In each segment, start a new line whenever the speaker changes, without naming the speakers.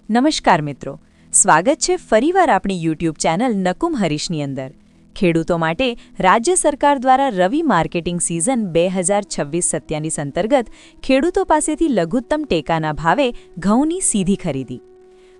નમસ્કાર મિત્રો, સ્વાગત છે ફરીવાર આપણી યુટ્યુબ ચેનલ નકુમ હરીશની અંદર। ખેડૂતો માટે રાજ્ય સરકાર દ્વારા રવિ માર્કેટિંગ સિઝન 2026-27 અંતર્ગત ખેડૂતો પાસેથી લઘુત્તમ ટેકાના ભાવે ઘઉંની સીધી ખરીદી।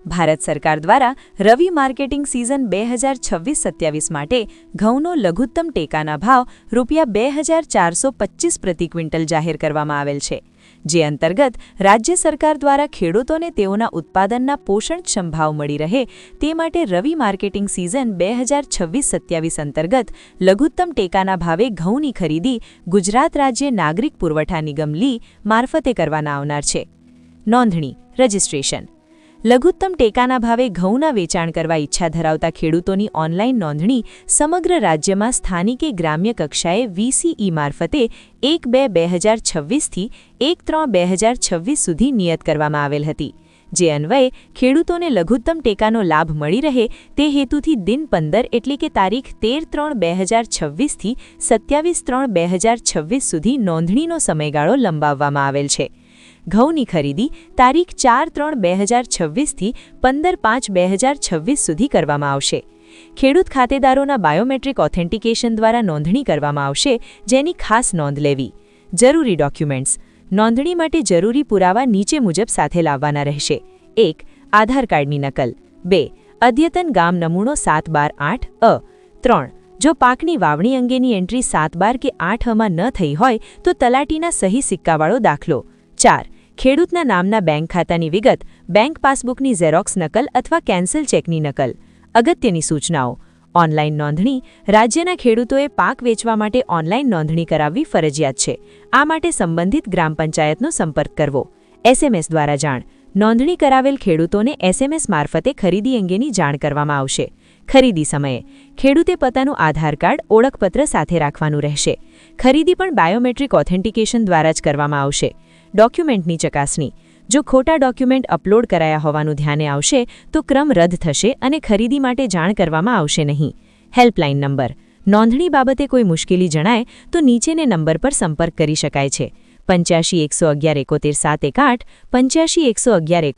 ભારત સરકાર દ્વારા રવિ માર્કેટિંગ સિઝન 2026-27 માટે ઘઉંનો લઘુત્તમ ટેકાના ભાવ ₹2425 પ્રતિ ક્વિન્ટલ જાહેર કરવામાં આવેલ છે, જે અંતર્ગત રાજ્ય સરકાર દ્વારા ખેડૂતોને તેઓના ઉત્પાદનના પોષણક્ષમ ભાવ મળી રહે તે માટે રવિ માર્કેટિંગ સિઝન 2026-27 અંતર્ગત લઘુત્તમ ટેકાના ભાવે ઘઉંની ખરીદી ગુજરાત રાજ્ય નાગરિક પુરવઠા નિગમ લી મારફતે કરવાના આવનાર છે। નોંધણી રજિસ્ટ્રેશન લઘુત્તમ ટેકાના ભાવે ઘઉંના વેચાણ કરવા ઈચ્છા ધરાવતા ખેડૂતોની ઓનલાઈન નોંધણી સમગ્ર રાજ્યમાં સ્થાનિકે ગ્રામ્ય કક્ષાએ VCE મારફતે 1-2-2026 થી 1-3-2026 સુધી નિયત કરવામાં આવેલ હતી, જે અન્વયે ખેડૂતોને લઘુત્તમ ટેકાનો લાભ મળી રહે તે હેતુથી દિન 15 એટલે કે તારીખ 13-3-2026 થી 27-3-2026 સુધી નોંધણીનો સમયગાળો લંબાવવામાં આવેલ છે। ઘઉંની ખરીદી તારીખ 4-3-2026 થી 15-5-2026 સુધી કરવામાં આવશે। ખેડૂત ખાતેદારોના બાયોમેટ્રિક ઓથેન્ટિકેશન દ્વારા નોંધણી કરવામાં આવશે, જેની ખાસ નોંધ લેવી। જરૂરી ડોક્યુમેન્ટ્સ નોંધણી માટે જરૂરી પુરાવા નીચે મુજબ સાથે લાવવાના રહેશે। 1. આધાર કાર્ડની નકલ। 2. અદ્યતન ગામ નમૂનો 7-12-8 3. જો પાકની વાવણી અંગેની એન્ટ્રી 7-12 કે 8માં ન થઈ હોય તો તલાટીના સહી સિક્કાવાળો દાખલો। 4. ખેડૂતના નામના બેંક ખાતાની વિગત, બેંક પાસબુકની ઝેરોક્સ નકલ અથવા કેન્સલ ચેકની નકલ। અગત્યની સૂચનાઓ ઓનલાઈન નોંધણી રાજ્યના ખેડૂતોએ પાક વેચવા માટે ઓનલાઈન નોંધણી કરાવવી ફરજિયાત છે। આ માટે સંબંધિત ગ્રામ પંચાયતનો સંપર્ક કરવો। SMS દ્વારા જાણ નોંધણી કરાવેલ ખેડૂતોને SMS મારફતે ખરીદી અંગેની જાણ કરવામાં આવશે। ખરીદી સમયે ખેડૂતે પોતાનું આધાર કાર્ડ ઓળખપત્ર સાથે રાખવાનું રહેશે। ખરીદી પણ બાયોમેટ્રિક ઓથેન્ટિકેશન દ્વારા જ કરવામાં આવશે। ડોક્યુમેન્ટની ચકાસણી જો ખોટા ડોક્યુમેન્ટ અપલોડ કરાયા હોવાનું ધ્યાને આવશે તો ક્રમ રદ થશે અને ખરીદી માટે જાણ કરવામાં આવશે નહીં। હેલ્પલાઇન નંબર નોંધણી બાબતે કોઈ મુશ્કેલી જણાય તો નીચેને નંબર પર સંપર્ક કરી શકાય છે। 85 111 71 718 85 111